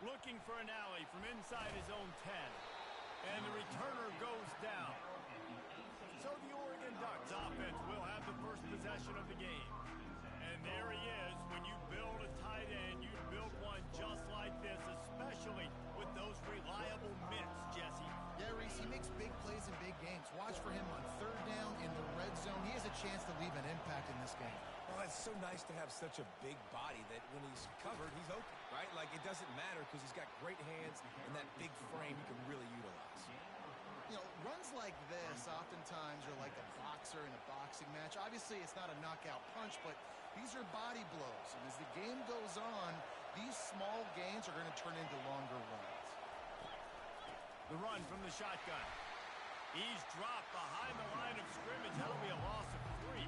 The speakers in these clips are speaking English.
Looking for an alley from inside his own 10. And the returner goes down. So the Oregon Ducks offense will have the first possession of the game. And there he is. When you build a tight end, you build one just like this, especially with those reliable mitts, Jesse. Yeah, Reese, he makes big plays in big games. Watch for him on third down in the red zone. He has a chance to leave an impact in this game. Well, it's so nice to have such a big body that when he's covered, he's open, right? Like, it doesn't matter because he's got great hands and that big frame he can really utilize. You know, runs like this oftentimes are like a boxer in a boxing match. Obviously, it's not a knockout punch, but these are body blows. And as the game goes on, these small gains are going to turn into longer runs. The run from the shotgun. He's dropped behind the line of scrimmage. That'll be a loss of 3.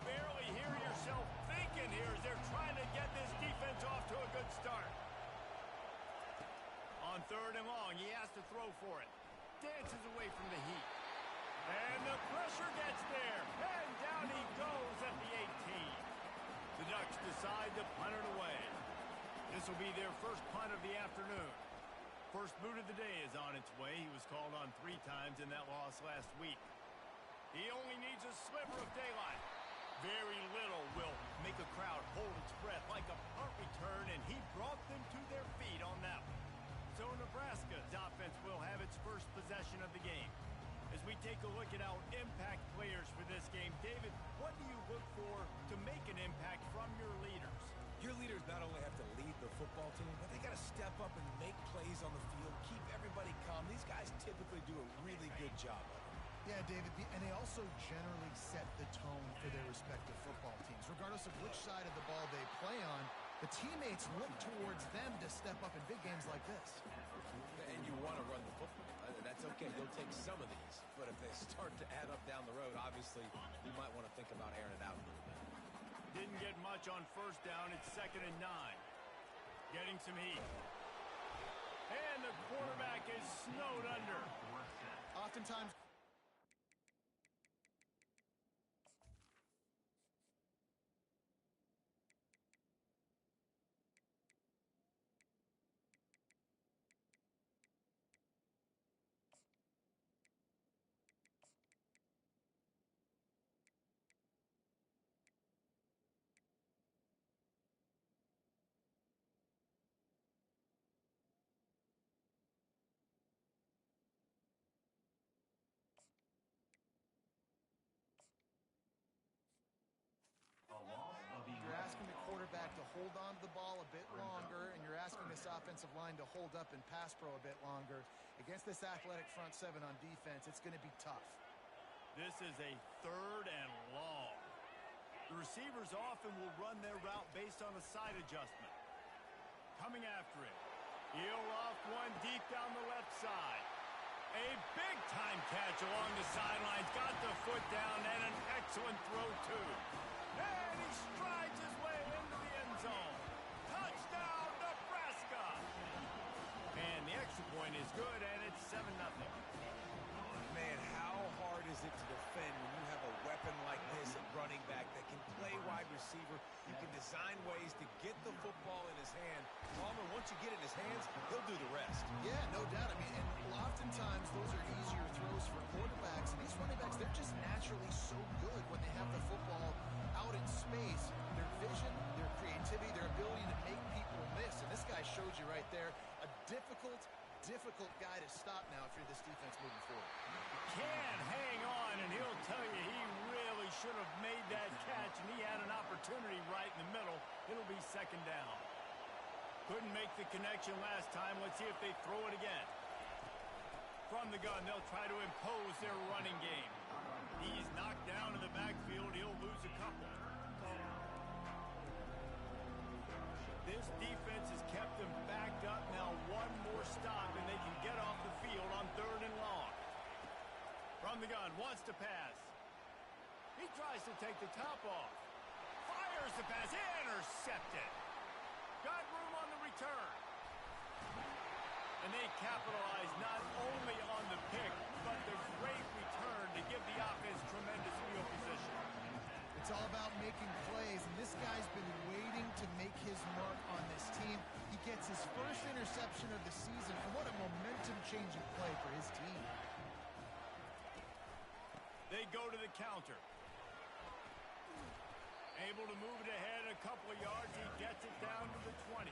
Barely hear yourself thinking here as they're trying to get this defense off to a good start. On third and long, he has to throw for it. Dances away from the heat. And the pressure gets there. And down he goes at the 18. The Ducks decide to punt it away. This will be their first punt of the afternoon. First boot of the day is on its way. He was called on 3 times in that loss last week. He only needs a sliver of daylight. Very little will make a crowd hold its breath like a punt return, and he brought them to their feet on that one. So Nebraska's offense will have its first possession of the game. As we take a look at our impact players for this game, David, what do you look for to make an impact from your leaders? Your leaders not only have to lead the football team, but they got to step up and make plays on the field, keep everybody calm. These guys typically do a really good job of it. Yeah, David, and they also generally set the tone for their respective football teams. Regardless of which side of the ball they play on, the teammates look towards them to step up in big games like this. And you want to run the football. That's okay. You'll take some of these. But if they start to add up down the road, obviously, you might want to think about airing it out a little bit. Didn't get much on first down. It's 2nd and 9. Getting some heat. And the quarterback is snowed under. Oftentimes... You're asking the quarterback to hold on to the ball a bit longer, and you're asking this offensive line to hold up and pass pro a bit longer. Against this athletic front 7 on defense, it's going to be tough. This is a 3rd and long. The receivers often will run their route based on a side adjustment. Coming after it. He'll loft one deep down the left side. A big-time catch along the sidelines. Got the foot down and an excellent throw, too. And he strides his way into the end zone. Touchdown, Nebraska! And the extra point is good, and it's 7-0. Man, how hard is it to defend when you have a weapon like this at running back that can play wide receiver? You can design ways to get the football in his hand. Palmer, once you get it in his hands, he'll do the rest. Yeah, no doubt. I mean, and oftentimes those are easier throws for quarterbacks. And these running backs, they're just naturally so good when they have the football out in space. Their vision, their creativity, their ability to make people miss. And this guy showed you right there a difficult guy to stop now if you're this defense moving forward. Can hang on, and he'll tell you he really should have made that catch, and he had an opportunity right in the middle. It'll be 2nd down. Couldn't make the connection last time. Let's see if they throw it again. From the gun, they'll try to impose their running game. He's knocked down in the backfield. He'll lose a couple. This defense has kept them backed up. Now one more stop, and they can get off the field on 3rd and long. From the gun, wants to pass. He tries to take the top off. Fires the pass. Intercepted. Got room on the return. And they capitalize not only on the pick, but the great return to give the offense tremendous field position. It's all about making plays, and this guy's been waiting to make his mark on this team. He gets his first interception of the season, and what a momentum-changing play for his team. They go to the counter. Able to move it ahead a couple of yards. He gets it down to the 20.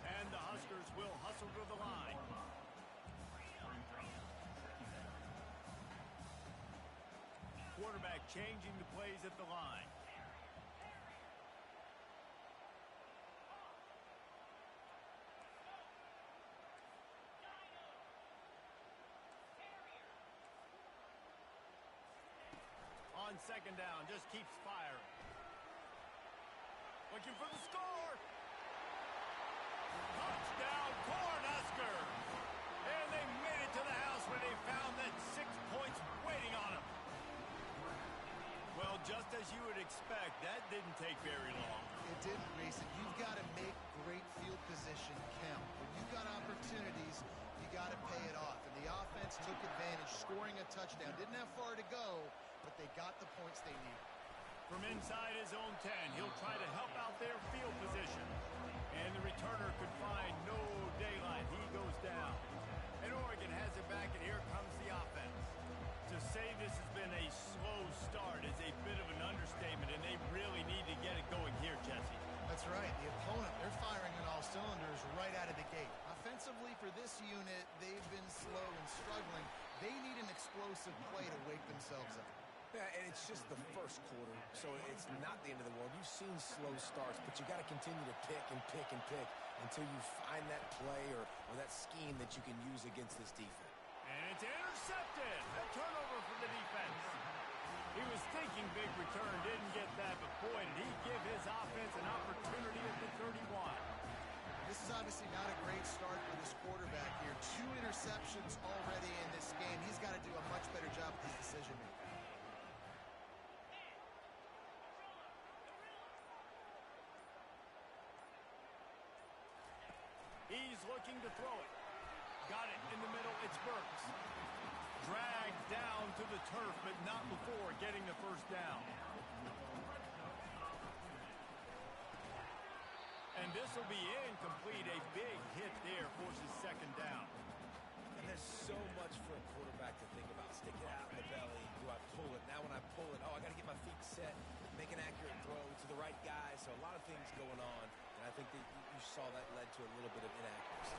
And the Huskers will hustle to the line. Quarterback changing the plays at the line. On second down, just keeps firing. Looking for the score. Touchdown, Cornhusker! And they made it to the house where they found that 6 points waiting on them. Well, just as you would expect, that didn't take very long. It didn't, Reese. And you've got to make great field position count. When you've got opportunities, you got to pay it off. And the offense took advantage, scoring a touchdown. Didn't have far to go, but they got the points they needed. From inside his own 10, he'll try to help out their field position. And the returner could find no daylight. He goes down. And Oregon has it back, and here comes the offense. To say this has been a slow start is a bit of an understatement, and they really need to get it going here, Jesse. That's right. The opponent, they're firing on all cylinders right out of the gate. Offensively for this unit, they've been slow and struggling. They need an explosive play to wake themselves up. Yeah, and it's just the first quarter, so it's not the end of the world. You've seen slow starts, but you got to continue to pick and pick and pick until you find that play or that scheme that you can use against this defense. And it's intercepted. A turnover for the defense. He was thinking big return, didn't get that, but boy, did he give his offense an opportunity at the 31. This is obviously not a great start for this quarterback here. 2 interceptions already in this game. He's got to do a much better job with his decision-making. He's looking to throw it. Got it in the middle. It's Burks. Dragged down to the turf, but not before getting the first down. And this will be incomplete. A big hit there forces second down. And there's so much for a quarterback to think about. Stick it out in the belly. Do I pull it? Now when I pull it, I got to get my feet set, make an accurate throw to the right guy. So a lot of things going on. And I think that you saw that led to a little bit of inaccuracy.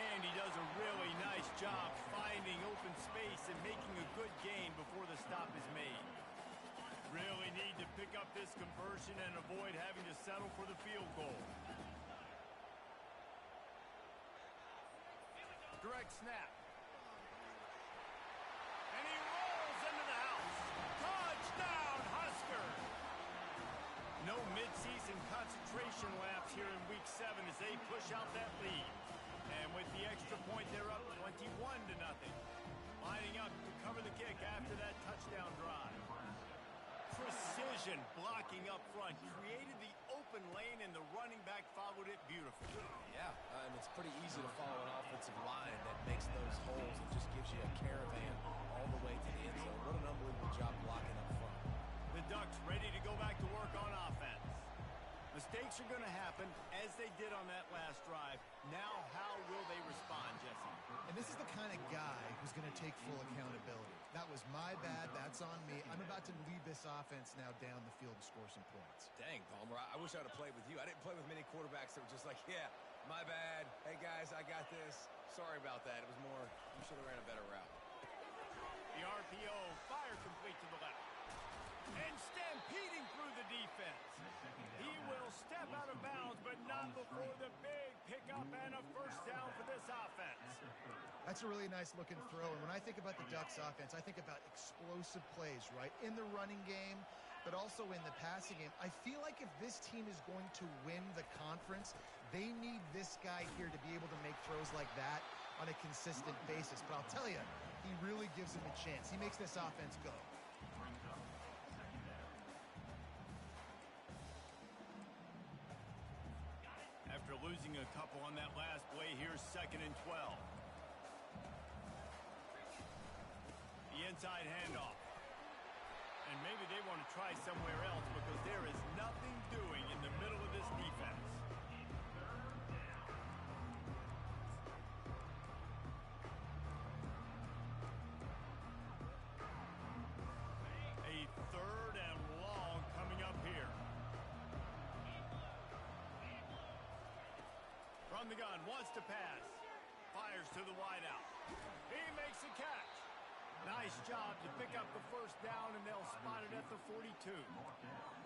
And he does a really nice job finding open space and making a good gain before the stop is made. Really need to pick up this conversion and avoid having to settle for the field goal. Direct snap. And he rolls into the house. Touchdown, Husker! No midseason concentration lapse here in Week 7 as they push out that lead. And with the extra point, they're up 21-0. Lining up to cover the kick after that touchdown drive. Precision blocking up front. Created the open lane, and the running back followed it beautifully. Yeah, and it's pretty easy to follow an offensive line that makes those holes and just gives you a caravan all the way to the end zone. What an unbelievable job blocking up front. The Ducks ready to go back to work on offense. Mistakes are going to happen, as they did on that last drive. Now, how will they respond, Jesse? And this is the kind of guy who's going to take full accountability. That was my bad. That's on me. I'm about to lead this offense now down the field to score some points. Dang, Palmer, I wish I'd have played with you. I didn't play with many quarterbacks that were just like, yeah, my bad. Hey, guys, I got this. Sorry about that. It was more, you should have ran a better route. The RPO, fire complete to the left. And stampeding through the defense. He will step out of bounds, but not before the big pickup and a first down for this offense. That's a really nice looking throw. And when I think about the Ducks offense, I think about explosive plays, right? In the running game, but also in the passing game. I feel like if this team is going to win the conference, they need this guy here to be able to make throws like that on a consistent basis. But I'll tell you, he really gives him a chance. He makes this offense go. After losing a couple on that last play. Here's 2nd and 12. The inside handoff. And maybe they want to try somewhere else because there is nothing doing in the middle of this defense. A 3rd and long coming up here. From the gun, wants to pass. Fires to the wideout. He makes the catch. Nice job to pick up the 1st down, and they'll spot it at the 42.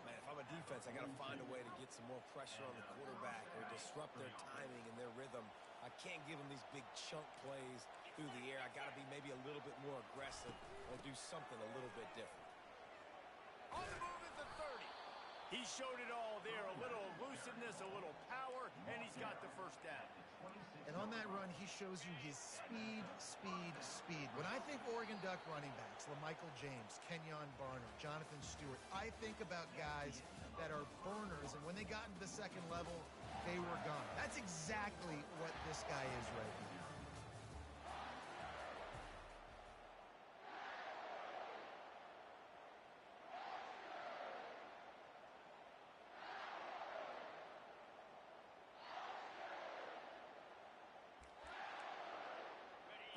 Man, if I'm a defense, I got to find a way to get some more pressure on the quarterback or disrupt their timing and their rhythm. I can't give them these big chunk plays through the air. I got to be maybe a little bit more aggressive or do something a little bit different. On the move at the 30. He showed it all there. A little elusiveness, a little power, and he's got the 1st down. And on that run, he shows you his speed, speed, speed. When I think Oregon Duck running backs, LaMichael James, Kenyon Barner, Jonathan Stewart, I think about guys that are burners, and when they got into the 2nd level, they were gone. That's exactly what this guy is right now.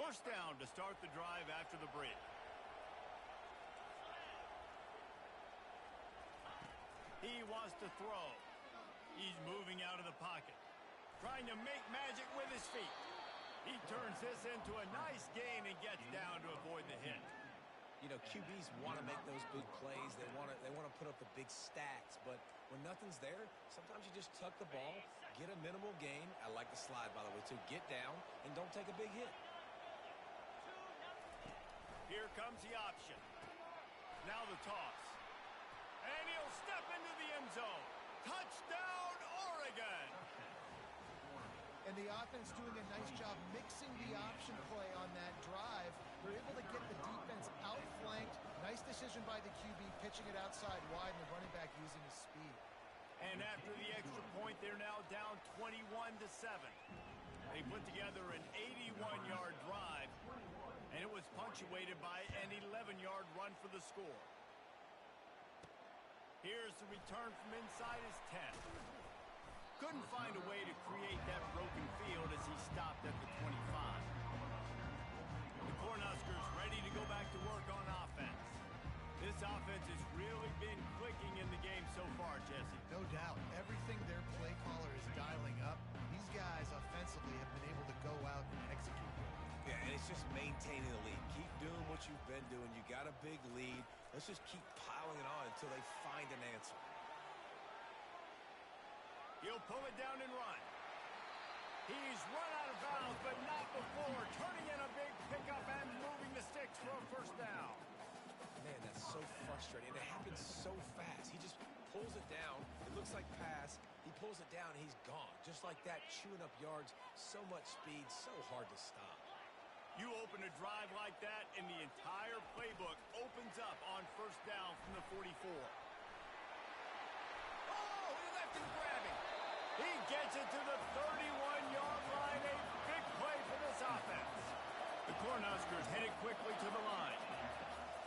First down to start the drive after the break. He wants to throw. He's moving out of the pocket, trying to make magic with his feet. He turns this into a nice gain and gets down to avoid the hit. You know, QBs want to make those big plays. They want to put up the big stats, but when nothing's there, sometimes you just tuck the ball, get a minimal gain. I like the slide, by the way, too. Get down and don't take a big hit. Here comes the option. Now the toss. And he'll step into the end zone. Touchdown, Oregon! And the offense doing a nice job mixing the option play on that drive. They're able to get the defense outflanked. Nice decision by the QB, pitching it outside wide, and the running back using his speed. And after the extra point, they're now down 21-7. They put together an 81-yard drive, and it was punctuated by an 11-yard run for the score. Here's the return from inside his 10. Couldn't find a way to create that broken field as he stopped at the 25. The Cornhuskers ready to go back to work on offense. This offense has really been clicking in the game so far, Jesse. No doubt. Everything their play caller is dialing up. These guys offensively have been able to go out and execute. Yeah, and it's just maintaining the lead. Keep doing what you've been doing. You got a big lead. Let's just keep piling it on until they find an answer. He'll pull it down and run. He's run out of bounds, but not before turning in a big pickup and moving the sticks for a 1st down. Man, that's so frustrating. It happens so fast. He just pulls it down. It looks like pass. He pulls it down, and he's gone. Just like that, chewing up yards. So much speed, so hard to stop. You open a drive like that, and the entire playbook opens up on 1st down from the 44. Oh, he left him grabbing. He gets it to the 31-yard line. A big play for this offense. The Cornhuskers headed quickly to the line.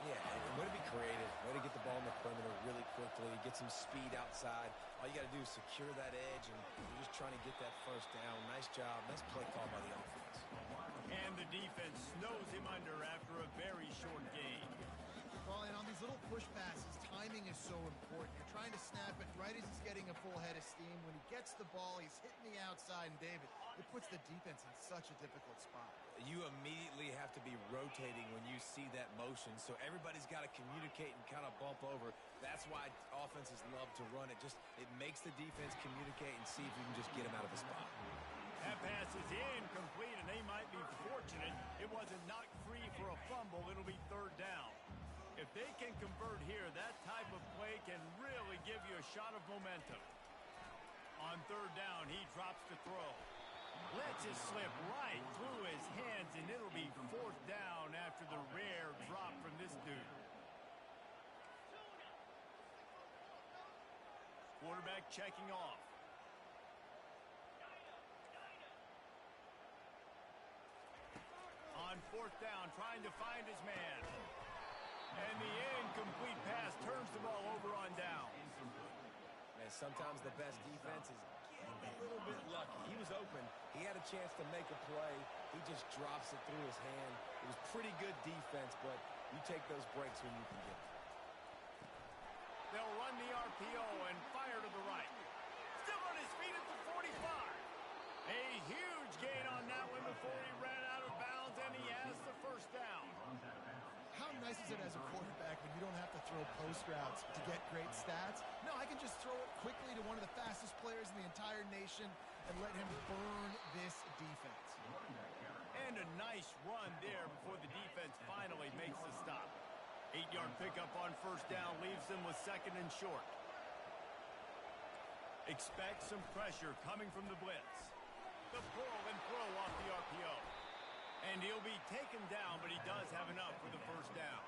Yeah, and way to be creative. Way to get the ball in the perimeter really quickly. Get some speed outside. All you got to do is secure that edge, and you're just trying to get that 1st down. Nice job. Nice play call by the offense. And the defense snows him under after a very short gain. Well, and on these little push passes, timing is so important. You're trying to snap it right as he's getting a full head of steam. When he gets the ball, he's hitting the outside, and David, it puts the defense in such a difficult spot. You immediately have to be rotating when you see that motion, so everybody's got to communicate and kind of bump over. That's why offenses love to run it. It makes the defense communicate and see if you can just get him out of the spot. That pass is incomplete, and they might be fortunate it wasn't knocked free for a fumble. It'll be 3rd down. If they can convert here, that type of play can really give you a shot of momentum. On 3rd down, he drops the throw. Lets it slip right through his hands, and it'll be 4th down after the rare drop from this dude. Quarterback checking off. on fourth down, trying to find his man. And the incomplete pass turns the ball over on downs. Man, sometimes the best defense is getting a little bit lucky. He was open. He had a chance to make a play. He just drops it through his hand. It was pretty good defense, but you take those breaks when you can get them. They'll run the RPO and fire to the right. Still on his feet at the 45. A huge gain on that one before he ran out of bounds, and he has the first down. How nice is it as a quarterback when you don't have to throw post routes to get great stats? No, I can just throw it quickly to one of the fastest players in the entire nation and let him burn this defense. And a nice run there before the defense finally makes the stop. 8-yard pickup on first down leaves them with second and short. Expect some pressure coming from the blitz. The pull and throw off the RPO. And he'll be taken down, but he does have enough for the first down.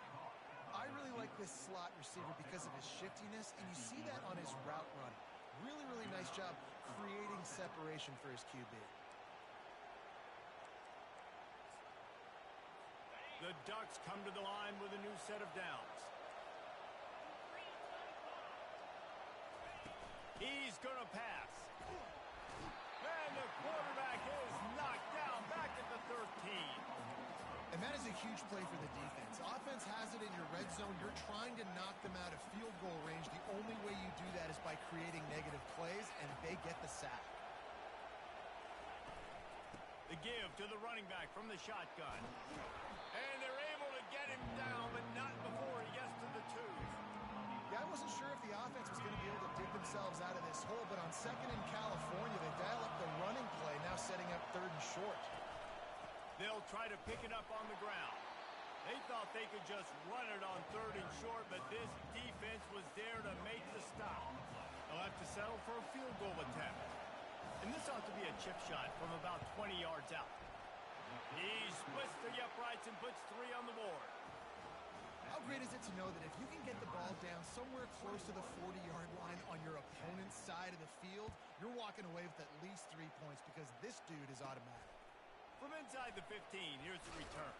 I really like this slot receiver because of his shiftiness, and you see that on his route run. Really, really nice job creating separation for his QB. The Ducks come to the line with a new set of downs. He's going to pass. And the quarterback is knocked down back at the 13. And that is a huge play for the defense. Offense has it in your red zone. You're trying to knock them out of field goal range. The only way you do that is by creating negative plays, and they get the sack. The give to the running back from the shotgun. And they're able to get him down, but not before he gets to the 2. Yeah, I wasn't sure if the offense was going to be able to dig themselves out of this hole, but on second in California, they dial up the running play, now setting up third and short. They'll try to pick it up on the ground. They thought they could just run it on third and short, but this defense was there to make the stop. They'll have to settle for a field goal attempt. And this ought to be a chip shot from about 20 yards out. He splits the uprights and puts 3 on the board. How great is it to know that if you can get the ball down somewhere close to the 40-yard line on your opponent's side of the field, you're walking away with at least 3 points because this dude is automatic. From inside the 15, here's the return.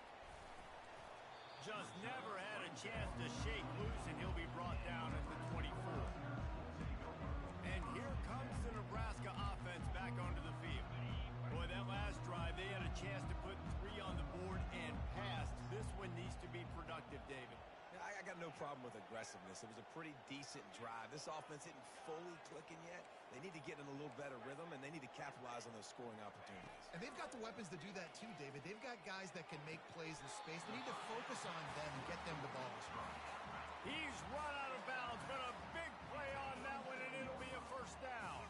Just never had a chance to shake loose, and he'll be brought down at the 24. And here comes the Nebraska offense back onto the field. Boy, that last drive, they had a chance to put 3 on the board and passed. This one needs to be productive, David. Yeah, I got no problem with aggressiveness. It was a pretty decent drive. This offense isn't fully clicking yet. They need to get in a little better rhythm, and they need to capitalize on those scoring opportunities. And they've got the weapons to do that too, David. They've got guys that can make plays in space. They need to focus on them and get them the ball as well. He's run out of bounds, but a big play on that one, and it'll be a first down.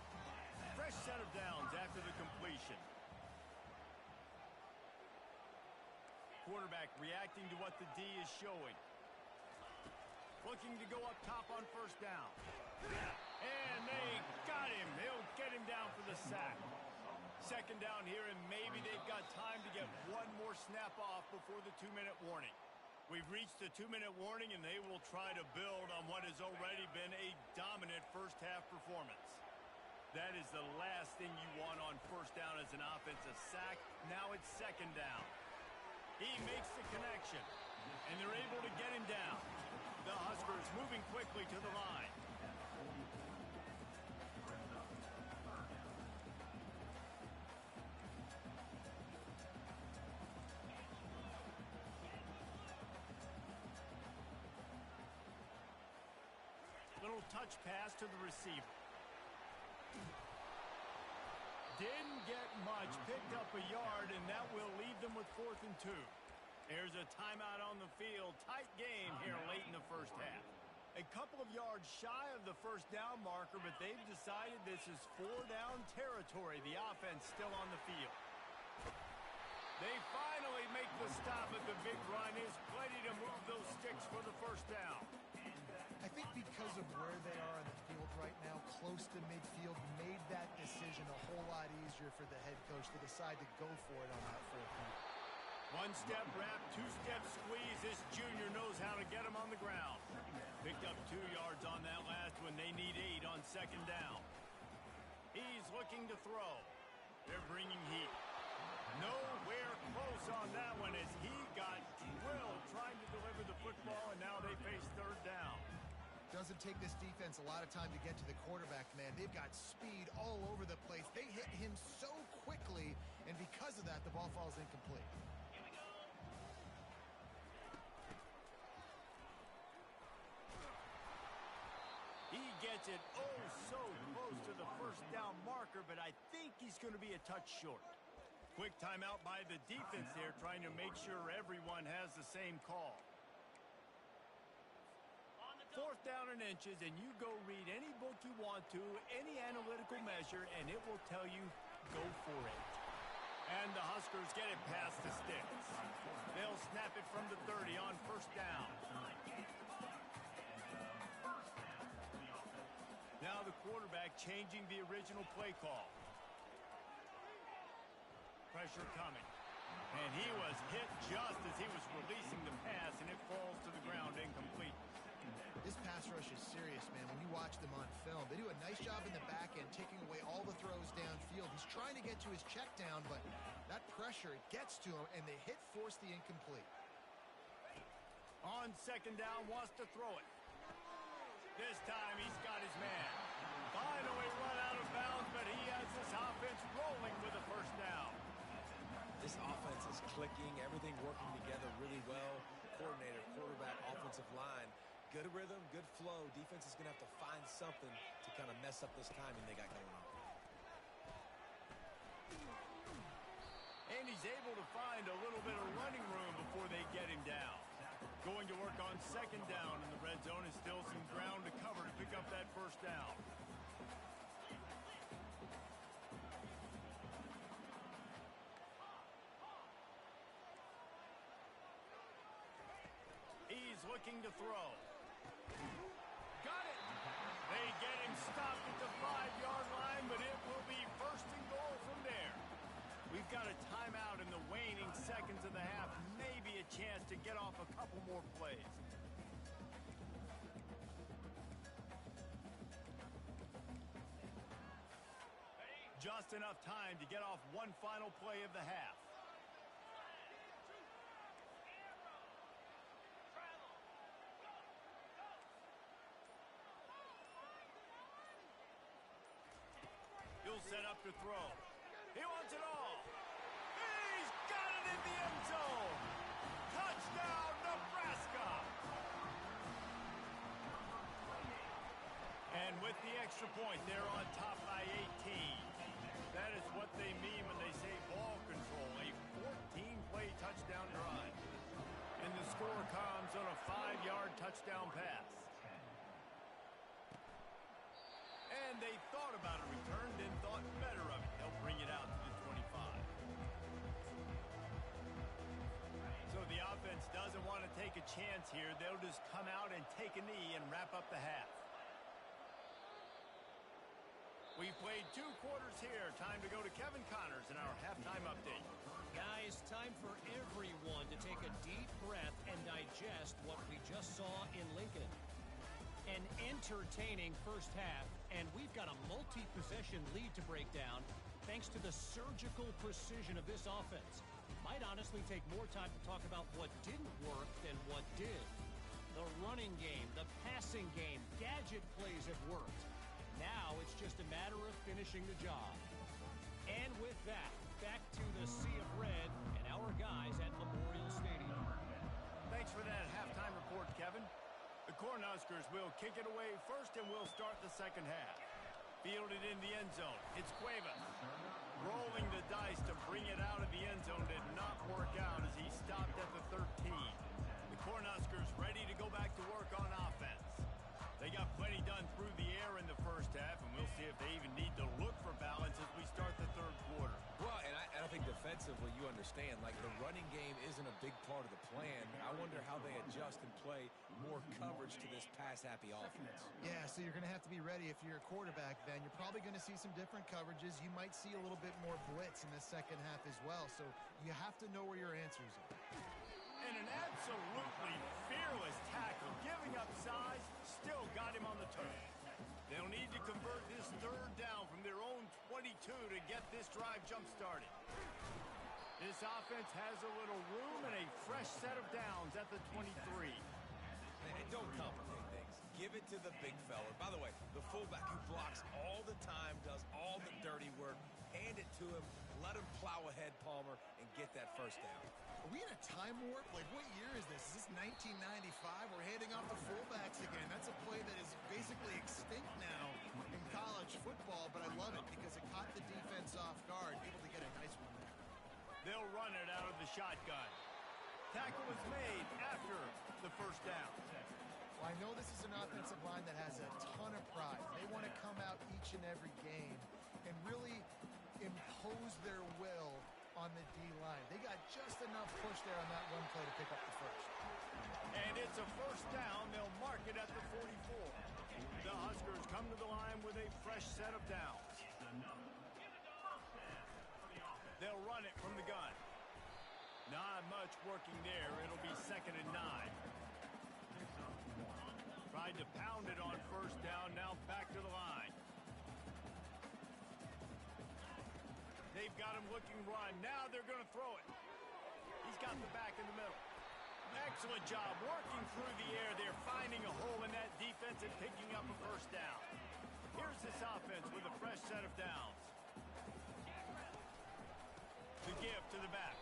Fresh set of downs after the completion. Quarterback reacting to what the D is showing. Looking to go up top on first down. And they got him. He'll get him down for the sack. Second down here, and maybe they've got time to get one more snap off before the 2-minute warning. We've reached the 2-minute warning, and they will try to build on what has already been a dominant first-half performance. That is the last thing you want on first down as an offensive sack. Now it's second down. He makes the connection, and they're able to get him down. The Huskers moving quickly to the line. Little touch pass to the receiver. Didn't get much, picked up a yard, and that will leave them with 4th and 2. There's a timeout on the field. Tight game here late in the first half. A couple of yards shy of the first down marker, but they've decided this is 4-down territory. The offense still on the field. They finally make the stop at the big run. Is plenty to move those sticks for the first down. I think because of where they are on the field right now, close to midfield, made that decision a whole lot easier for the head coach to decide to go for it on that 4th down. 1-step wrap, 2-step squeeze. This junior knows how to get him on the ground. Picked up 2 yards on that last one. They need 8 on second down. He's looking to throw. They're bringing heat. Nowhere close on that one as he got drilled trying to deliver the football, and now they face third down. Doesn't take this defense a lot of time to get to the quarterback, man. They've got speed all over the place. They hit him so quickly, and because of that, the ball falls incomplete. He gets it so close to the first down marker, but I think he's going to be a touch short. Quick timeout by the defense there, trying to make sure everyone has the same call. 4th down and inches, and you go read any book you want to, any analytical measure, and it will tell you, go for it. And the Huskers get it past the sticks. They'll snap it from the 30 on 1st down. Now the quarterback changing the original play call. Pressure coming. And he was hit just as he was releasing the pass, and it falls to the ground incomplete. This pass rush is serious, man. When you watch them on film, they do a nice job in the back end, taking away all the throws downfield. He's trying to get to his check down, but that pressure, it gets to him, and the hit forced the incomplete. On 2nd down, wants to throw it. This time he's got his man. Finally run out of bounds, but he has this offense rolling with a 1st down. This offense is clicking, everything working together really well. Coordinator, quarterback, offensive line. Good rhythm, good flow. Defense is going to have to find something to kind of mess up this timing they got going on. And he's able to find a little bit of running room before they get him down. Going to work on 2nd down in the red zone, is still some ground to cover to pick up that 1st down. He's looking to throw. Got it. They get him stopped at the 5-yard line, but it will be 1st and goal from there. We've got a timeout in the waning seconds of the half. Maybe a chance to get off a couple more plays. Just enough time to get off one final play of the half. He'll set up to throw. He wants it all. He's got it in the end zone. Touchdown, Nebraska. And with the extra point, they're on top by 18. That is what they mean when they say ball control, a 14-play touchdown drive. And the score comes on a 5-yard touchdown pass. And they thought about a return, then thought better of it. They'll bring it out to the 25. So the offense doesn't want to take a chance here. They'll just come out and take a knee and wrap up the half. We've played 2 quarters here. Time to go to Kevin Connors in our halftime update. Guys, time for everyone to take a deep breath and digest what we just saw in Lincoln. An entertaining first half, and we've got a multi-possession lead to break down thanks to the surgical precision of this offense. Might honestly take more time to talk about what didn't work than what did. The running game, the passing game, gadget plays have worked. Now it's just a matter of finishing the job. And with that, back to the Sea of Red and our guys at Memorial Stadium. Thanks for that halftime report, Kevin. The Cornhuskers will kick it away first, and we'll start the second half. Fielded in the end zone. It's Cuevas. Rolling the dice to bring it out of the end zone did not work out as he stopped at the 13. The Cornhuskers ready to go back to work on offense. They got plenty done through the air in the first half, and we'll see if they even need to look for balance as we start the third quarter. Well, and I think defensively, you understand, like the running game isn't a big part of the plan. I wonder how they adjust and play more coverage to this pass-happy offense. Yeah, so you're going to have to be ready if you're a quarterback, Ben. You're probably going to see some different coverages. You might see a little bit more blitz in the second half as well, so you have to know where your answers are. And an absolutely fearless tackle, giving up size, still got him on the turn. They'll need to convert this third down from their own 22 to get this drive jump-started. This offense has a little room and a fresh set of downs at the 23. And don't complicate things. Give it to the big fella. By the way, the fullback who blocks all the time, does all the dirty work. Hand it to him. Let him plow ahead, Palmer, and get that first down. Are we in a time warp? Like, what year is this? Is this 1995? We're handing off to fullbacks again. That's a play that is basically extinct now in college football, but I love it because it caught the defense off guard, able to get a nice one there. They'll run it out of the shotgun. Tackle is made after the first down. Well, I know this is an offensive line that has a ton of pride. They want to come out each and every game and really impose their will on the D-line. They got just enough push there on that run play to pick up the first. And it's a first down. They'll mark it at the 44. The Huskers come to the line with a fresh set of downs. They'll run it from the gun. Not much working there. It'll be 2nd and 9. Tried to pound it on first down. Now back to the line. They've got him looking run. Now they're going to throw it. He's got the back in the middle. Excellent job working through the air. They're finding a hole in that defense and picking up a first down. Here's this offense with a fresh set of downs. The give to the back.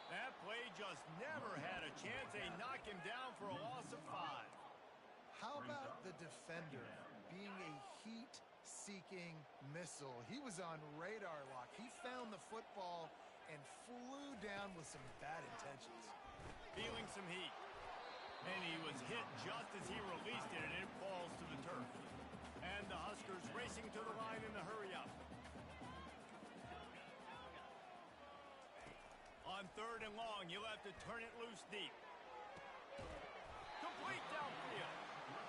That play just never had a chance. They knock him down for a loss of 5. How about the defender being a heat-seeking missile? He was on radar lock. He found the football and flew down with some bad intentions. Feeling some heat. And he was hit just as he released it, and it falls to the turf. And the Huskers racing to the line in the hurry-up. On 3rd and long, you'll have to turn it loose deep. Complete downfield.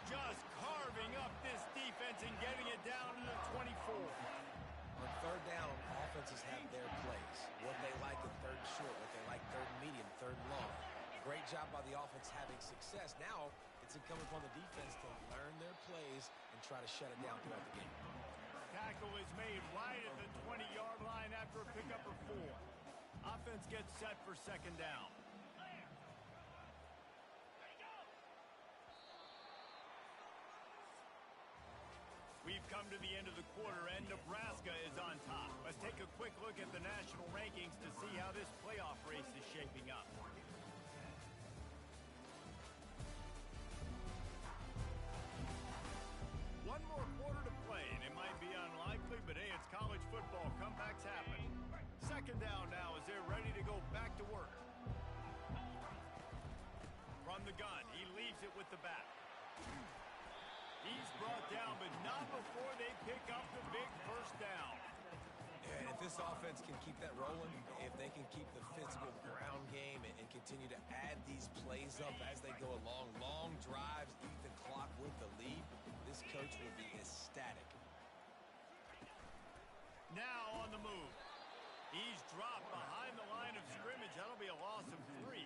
Just carving up this defense and getting it down to the 24. On 3rd down, offenses have their plays. What they like in 3rd short, what they like 3rd medium, 3rd long. Great job by the offense having success. Now it's incumbent upon the defense to learn their plays and try to shut it down throughout the game. Tackle is made right at the 20-yard line after a pickup of 4. Offense gets set for 2nd down. We've come to the end of the quarter, and Nebraska is on top. Let's take a quick look at the national rankings to see how this playoff race is shaping up. One more quarter to play, and it might be unlikely, but hey, it's college football. Comebacks happen. 2nd down now as they're ready to go back to work. From the gun, he leaves it with the back. He's brought down, but not before they pick up the big first down. And if this offense can keep that rolling, if they can keep the physical ground game and continue to add these plays up as they go along, long drives, eat the clock with the lead, this coach will be ecstatic. Now on the move. He's dropped behind the line of scrimmage. That'll be a loss of 3.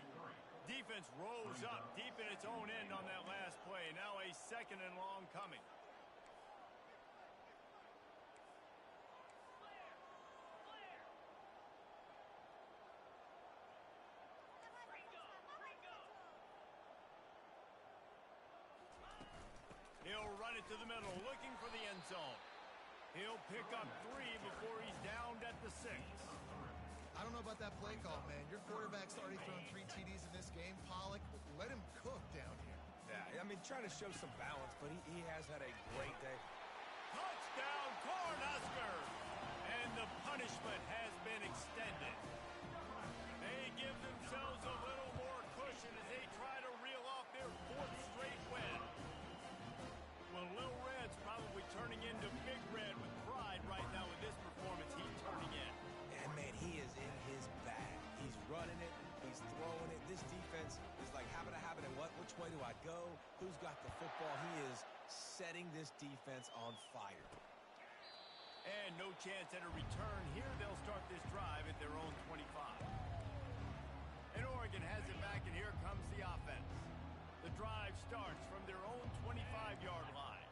Defense rolls up deep in its own end on that last play. Now a 2nd and long coming. He'll run it to the middle, looking for the end zone. He'll pick up 3 before he's downed at the 6. I don't know about that play call, man. Your quarterback's already thrown 3 TDs in this game. Pollock, let him cook down here. Yeah, I mean, trying to show some balance, but he has had a great day. Touchdown, Cornhuskers! And the punishment has been extended. They give themselves a little more cushion as they try to reel off their 4th straight win. Well, Lil Red's probably turning into Big Red with pride right now with this performance he's turning in. And, man, he is in his bag. He's running it. He's throwing it. This defense is like, having it, which way do I go? Who's got the football? He is setting this defense on fire. And no chance at a return here. They'll start this drive at their own 25. And Oregon has it back, and here comes the offense. The drive starts from their own 25-yard line.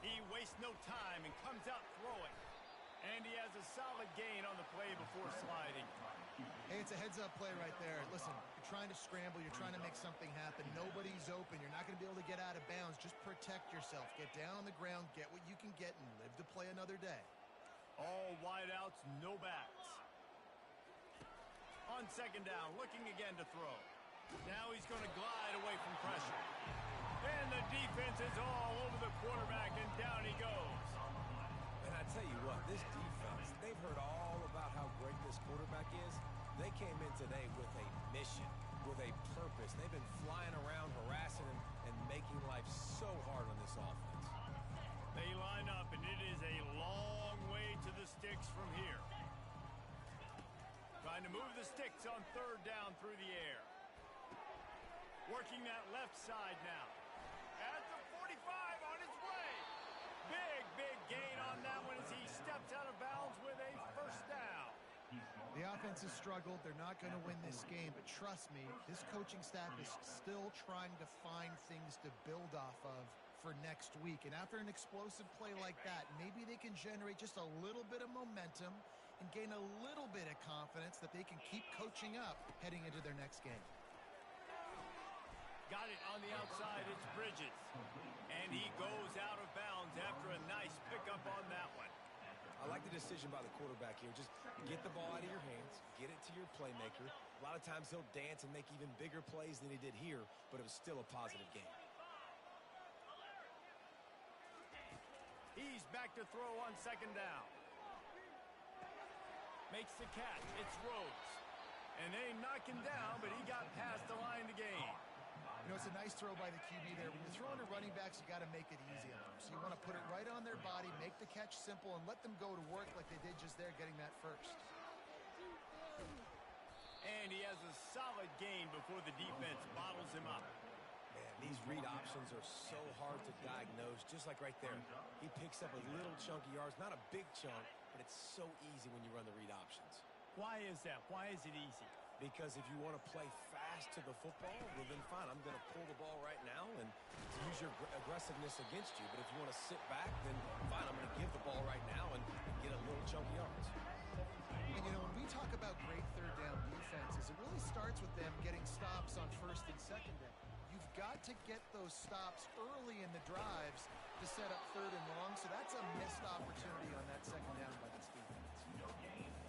He wastes no time and comes out throwing. And he has a solid gain on the play before sliding. Hey, it's a heads-up play right there. Listen, you're trying to scramble. You're trying to make something happen. Nobody's open. You're not going to be able to get out of bounds. Just protect yourself. Get down on the ground, get what you can get, and live to play another day. All wideouts, no backs. On second down, looking again to throw. Now he's going to glide away from pressure. And the defense is all over the quarterback, and down he goes. And I tell you what, this defense, they've heard all about how great this quarterback is. They came in today with a mission, with a purpose. They've been flying around, harassing him, and making life so hard on this offense. They line up, and it is a long way to the sticks from here. Trying to move the sticks on third down through the air. Working that left side now. At the 45 on his way. Big gain on that one as he steps out of bounds with a first down. The offense has struggled. They're not going to win this game, but trust me, this coaching staff is still trying to find things to build off of for next week. And after an explosive play like that, maybe they can generate just a little bit of momentum and gain a little bit of confidence that they can keep coaching up heading into their next game. Got it on the outside, it's Bridges. And he goes out of bounds after a nice pickup on that one. I like the decision by the quarterback here. Just get the ball out of your hands, get it to your playmaker. A lot of times he'll dance and make even bigger plays than he did here, but it was still a positive game. He's back to throw on second down. Makes the catch. It's Rhodes. And they knock him down, but he got past the line to gain. You know, it's a nice throw by the QB there. When you're throwing to running backs, you got to make it easy on them. So you want to put it right on their body, make the catch simple, and let them go to work like they did just there, getting that first. And he has a solid gain before the defense bottles him up. Man, these read options are so hard to diagnose, just like right there. He picks up a little chunk of yards, not a big chunk, but it's so easy when you run the read options. Why is that? Why is it easy? Because if you want to play fast to the football, well then fine, I'm going to pull the ball right now and use your aggressiveness against you. But if you want to sit back, then fine, I'm going to give the ball right now and get a little chunk of yards. And you know, when we talk about great third down defenses, it really starts with them getting stops on first and second down. You've got to get those stops early in the drives to set up third and long, so that's a missed opportunity on that second down by this defense.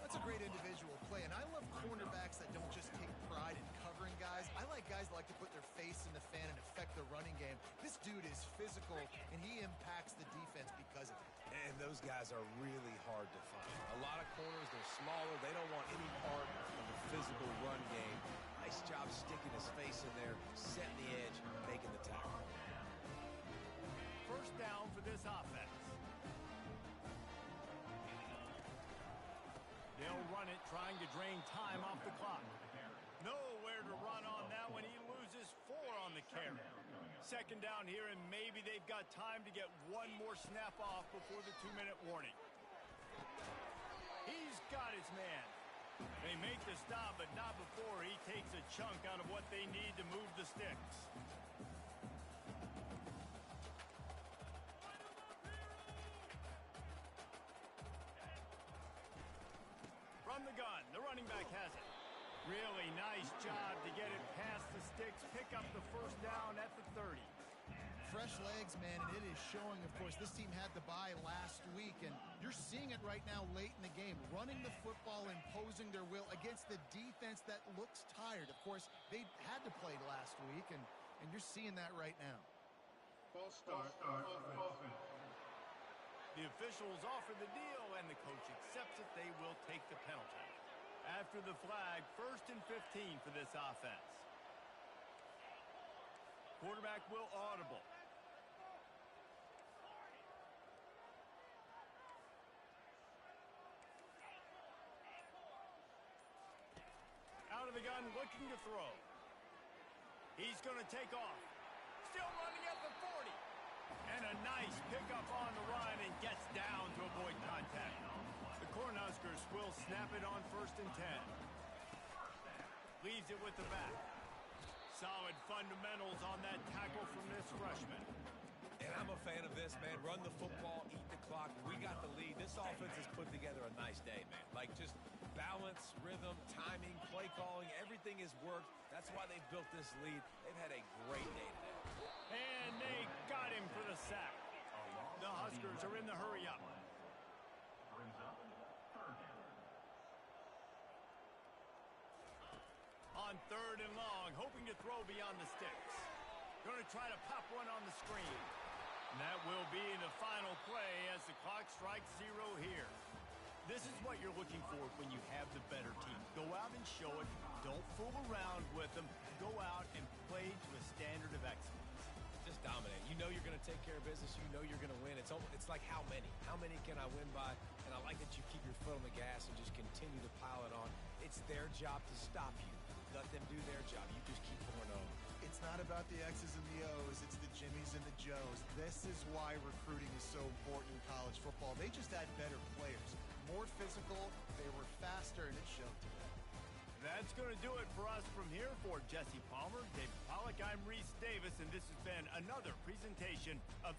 That's a great individual play, and I love cornerbacks that don't just take pride in covering guys. I like guys that like to put their face in the fan and affect the running game. This dude is physical, and he impacts the defense because of it. And those guys are really hard to find. A lot of corners, they're smaller. They don't want any part of the physical run game. Nice job sticking his face in there, setting the edge, making the tackle. First down for this offense. They'll run it, trying to drain time off the clock. Nowhere to run on that one. He loses 4 on the carry. Second down here, and maybe they've got time to get one more snap off before the 2-minute warning. He's got his man. They make the stop, but not before he takes a chunk out of what they need to move the sticks. From the gun, the running back has it. Really nice job to get it past the sticks, pick up the first down at the 30. Fresh legs, man, and it is showing, of course, this team had the bye last week, and you're seeing it right now late in the game, running the football, imposing their will against the defense that looks tired. Of course, they had to play last week, and you're seeing that right now. False start, offense. The officials offer the deal, and the coach accepts it. They will take the penalty. After the flag, 1st and 15 for this offense. Quarterback will audible. Out of the gun, looking to throw. He's going to take off. Still running at the 40. And a nice pickup on the run, and gets down to avoid contact. The Cornhuskers will snap it on 1st and 10. Leaves it with the back. Solid fundamentals on that tackle from this freshman. And I'm a fan of this, man. Run the football, eat the clock. We got the lead. This offense has put together day, man. Like, just balance, rhythm, timing, play calling, everything has worked. That's why they've built this lead. They've had a great day today. And they got him for the sack. The Huskers are in the hurry up. Brings up third down. On 3rd and long, hoping to throw beyond the sticks. Going to try to pop one on the screen. And that will be the final play as the clock strikes 0 here. This is what you're looking for when you have the better team. Go out and show it. Don't fool around with them. Go out and play to a standard of excellence. Just dominate. You know you're going to take care of business. You know you're going to win. It's like how many? How many can I win by? And I like that you keep your foot on the gas and just continue to pile it on. It's their job to stop you. Let them do their job. You just keep pouring on. It's not about the X's and the O's. It's the Jimmies and the Joes. This is why recruiting is so important in college football. They just had better players. More physical. They were faster, and it showed today. That's going to do it for us from here. For Jesse Palmer, David Pollack, I'm Reese Davis, and this has been another presentation of